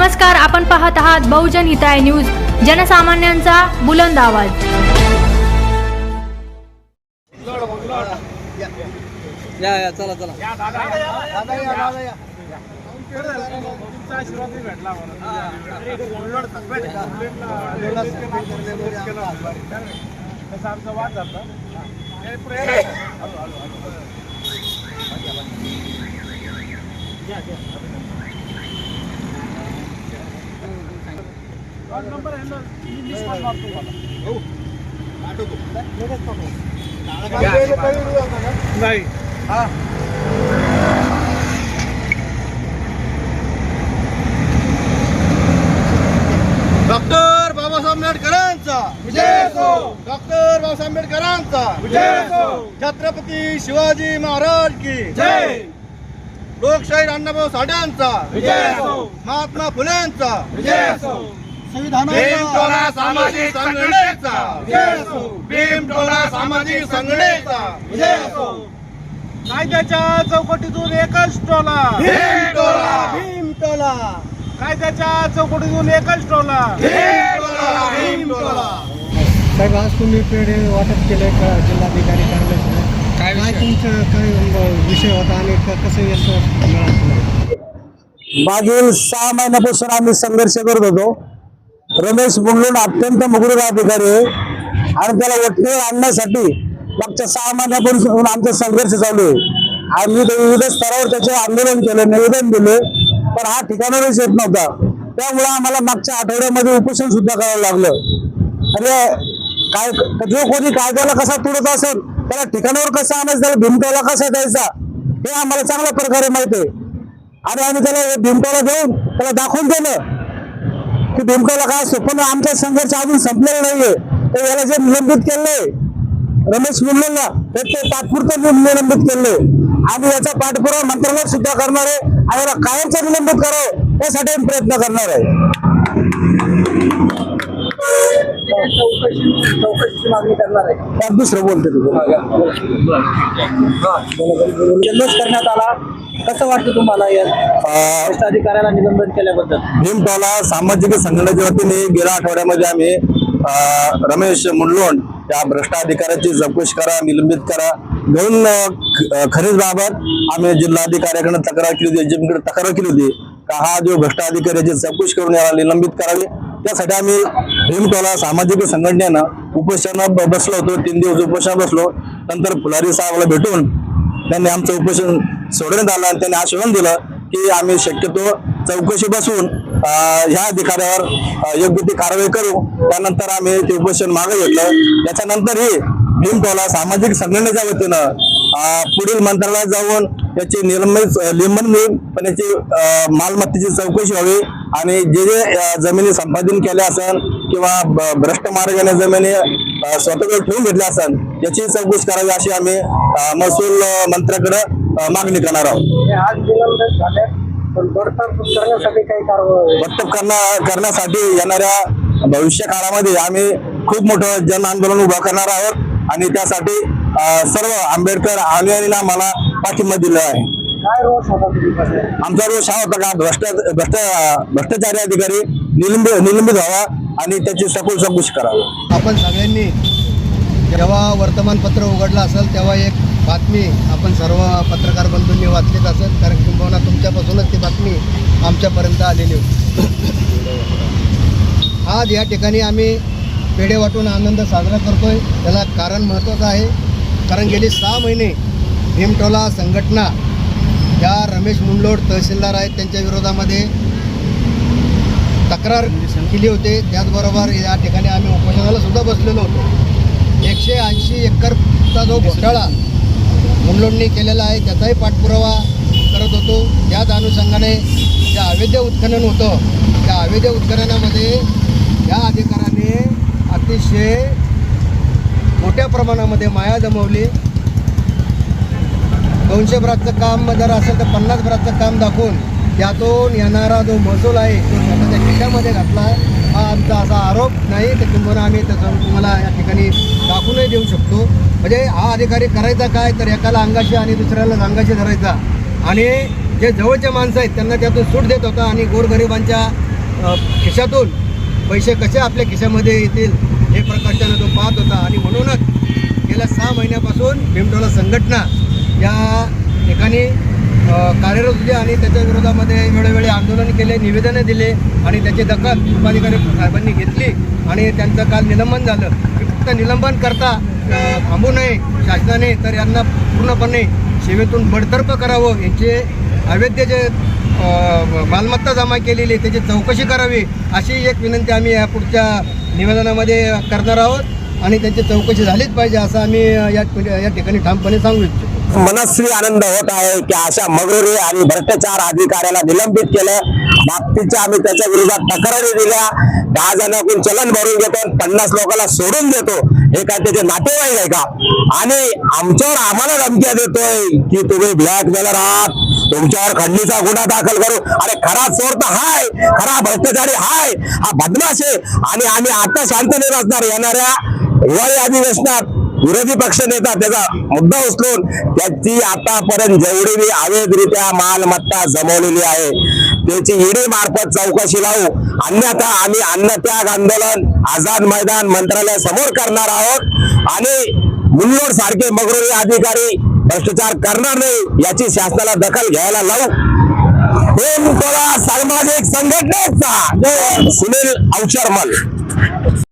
नमस्कार, आपण पाहत आहात बहुजन हिताय न्यूज, जनसामान्यांचा बुलंद आवाज। या चला चला या दादा या तुमचा आशीर्वाद भेटला कसा आमचा वाद झाला नंबर आहे ना, मिस कॉल मारतो नाही हा डॉक्टर बाबासाहेब आंबेडकरांचा विजय असो। डॉक्टर बाबासाहेब आंबेडकरांचा विजय असो। छत्रपती शिवाजी महाराज की जय। लोकशाही अण्णाभाऊ साठ्यांचा विजय असो। महात्मा फुलेंचा विजय असो। भीमटोला सामाजिक संघटनेचा विजय असो। भीमटोला सामाजिक संघटनेचा विजय असो। कायद्याच्या चौकटीतून एकच टोला, भीमटोला भीमटोला। कायद्याच्या चौकटीतून एकच टोला, भीमटोला भीमटोला। साहेब, आज तुम्ही पेढे वाटप केले का जिल्हाधिकारी कार्यालयात? काय तुमचा काय विषय होता आणि कसं यश मिळालं? मागील 6 महिन्यापासून आम्ही संघर्ष करत होतो। रमेश मुंडलोड अत्यंत मुगरुर अधिकारी आहे आणि त्याला वटणीवर आणण्यासाठी मागच्या 6 महिन्यापासून आमचा संघर्ष चालू आहे। आम्ही विविध स्तरावर त्याचे आंदोलन केले, निवेदन दिले, पण हा ठिकाणावरच येत नव्हता। त्यामुळे आम्हाला मागच्या आठवड्यामध्ये उपोषण सुद्धा करावं लागलं। अरे काय, जो कोणी कायद्याला कसा तुडत असेल त्याला ठिकाणावर कसं आणायचं, त्याला भीमटोला कसा द्यायचा हे आम्हाला चांगल्या प्रकारे माहिती आहे। आणि आम्ही त्याला भीमटोला देऊन त्याला दाखवून दिलं की भीमटोला काय असतो। पण आमचा संघर्ष अजून संपलेला नाहीये। तर याला जे निलंबित केलंय रमेश मुंडलेला, ते तात्पुरतं निलंबित केलंय आणि याचा पाठपुरावा मंत्रालयात सुद्धा करणार आहे आणि याला कायमचं निलंबित करावं यासाठी आम्ही प्रयत्न करणार आहे। चौकशीची मागणी करणार आहे। त्यात दुसरं बोलते जल्लोष करण्यात आला, कसं वाटतं तुम्हाला या भ्रष्ट अधिकाऱ्याला निलंबन केल्याबद्दल? भीमटोला सामाजिक संघटनेच्या वतीने गेल्या आठवड्यामध्ये आम्ही रमेश मुंडलोड या भ्रष्ट अधिकाऱ्याची चौकशी करा, निलंबित करा घेऊन खरीद बाबत आम्ही जिल्हाधिकाऱ्याकडे तक्रार केली होती, एजीपीकडे तक्रार केली होती का हा जो भ्रष्ट अधिकाऱ्याची चौकशी करून याला निलंबित करावी। त्यासाठी आम्ही भीमटोला सामाजिक संघटनेनं उपोषण बसलो होतो। 3 दिवस उपोषण बसलो। नंतर फुलारी साहेबाला भेटून त्यांनी आमचं उपोषण सोडण्यात आलं आणि त्यांनी आश्वासन दिलं की आम्ही शक्यतो चौकशी बसून ह्या अधिकाऱ्यावर योग्य ती कारवाई करू। त्यानंतर आम्ही ते उपोषण मागे घेतलं। त्याच्यानंतरही भीमटोला सामाजिक संघटनेच्या वतीनं पुढील मंत्रालयात जाऊन याची निलंबन होईल, पण याची मालमत्तेची चौकशी व्हावी आणि जे जे जमिनी संपादन केल्या असेल किंवा भ्रष्ट मार्गाने जमिनी स्वतःकडे ठेवून घेतल्या असेल याची चौकशी करावी अशी आम्ही महसूल मंत्र्याकडे मागणी करणार आहोत। आज निलंबन झाले, पण बडतर्फ करण्यासाठी काही कारवाई बडतर्फ करण्यासाठी येणाऱ्या भविष्य काळामध्ये आम्ही खूप मोठं जन आंदोलन उभं करणार आहोत आणि त्यासाठी सर्व आंबेडकर अनुयायींना आम्हाला पाठिंबा दिला आहे। काय रोष होता तुम्ही? आमचा रोष हा होता का भ्रष्टाचारी अधिकारी निलंबित व्हावा आणि त्याची सखोल चौकशी करावी। आपण सगळ्यांनी जेव्हा वर्तमानपत्र उघडलं असेल तेव्हा एक बातमी आपण सर्व पत्रकार बंधूंनी वाचलीच असेल, कारण किंबहुना तुमच्यापासूनच ती बातमी आमच्यापर्यंत आलेली होती। आज या ठिकाणी आम्ही पेढे वाटून आनंद साजरा करतोय। त्याला कारण महत्त्वाचं आहे, कारण गेली 6 महिने भीमटोला संघटना या रमेश मुंडलोड तहसीलदार आहेत त्यांच्या विरोधामध्ये तक्रार केली होती। त्याचबरोबर या ठिकाणी आम्ही उपोषणाला सुद्धा बसलेलो होतो। 180 एकरचा जो घोटाळा मुंडलोडनी केलेला आहे त्याचाही पाठपुरावा करत होतो। त्याच अनुषंगाने जे अवैध उत्खनन होतं त्या अवैध उत्खननामध्ये या अधिकाऱ्याने अतिशय मोठ्या प्रमाणामध्ये माया जमवली। 200 ब्राचं काम जर असेल तर 50 ब्राचं काम दाखवून त्यातून येणारा जो महसूल आहे तो स्वतःच्या खिशामध्ये घातला। हा आमचा असा आरोप नाही, तर किंबहुना आम्ही त्याचं तुम्हाला या ठिकाणी दाखवूनही देऊ शकतो। म्हणजे हा अधिकारी करायचा काय, तर एकाला अंगाशी आणि दुसऱ्याला अंगाशी धरायचा आणि जे जवळचे माणसं आहेत त्यांना त्यातून सूट देत होता आणि गोरगरिबांच्या खिशातून पैसे कसे आपल्या खिशामध्ये येतील हे प्रकर्षानं तो पाहत होता. आणि म्हणूनच गेल्या 6 महिन्यापासून भीमटोला संघटना या ठिकाणी कार्यरत होते आणि त्याच्या विरोधामध्ये वेळोवेळी आंदोलन केले, निवेदनं दिले आणि त्याची दखल उपाधिकारी साहेबांनी घेतली आणि त्यांचं काल निलंबन झालं. फक्त निलंबन करता थांबू नये शासनाने, तर यांना पूर्णपणे सेवेतून बडतर्फ करावं. यांचे अवैध जे मालमत्ता जमा केलेली त्याची चौकशी करावी अशी एक विनंती आम्ही या पुढच्या निवेदनामध्ये करणार आहोत आणि त्यांची चौकशी झालीच पाहिजे असं आम्ही या ठिकाणी ठामपणे सांगू इच्छितो. मनस्वी आनंद होत आहे की अशा मगरुरी आणि भ्रष्टाचार अधिकाऱ्याला निलंबित केलं. बाबतीच्या आम्ही त्याच्या विरोधात तक्रारी दिल्या. 10 जणांकडून चलन भरून घेतो, 50 लोकांना सोडून देतो. हे काय त्याचे नातेवाईक आहे का? आणि आम्हाला धमक्या देतोय की तुम्ही ब्लॅकमेलर आहात, तुमच्यावर खंडणीचा गुन्हा दाखल करू. अरे खरा चोर तर हाय, खरा भ्रष्टाचारी हाय, हा बदमाश आहे. आणि आम्ही आता शांत नाही बसणार. येणाऱ्या हिवाळी अधिवेशनात विरोधी पक्ष नेता त्याचा मुद्दा उचलून त्याची आतापर्यंत जेवढी बी अवैधरित्या मालमत्ता जमवलेली आहे त्याची ईडी मार्फत चौकशी लावू. अन्यथा आम्ही अन्नत्याग आंदोलन आझाद मैदान मंत्रालयासमोर करणार आहोत आणि मुल्लोड सारखे मगरुरी अधिकारी भ्रष्टाचार करणार नाही याची शासनाला दखल घ्यायला लावू. भीमटोला सामाजिक संघटनेचा सुनील अवचरमल.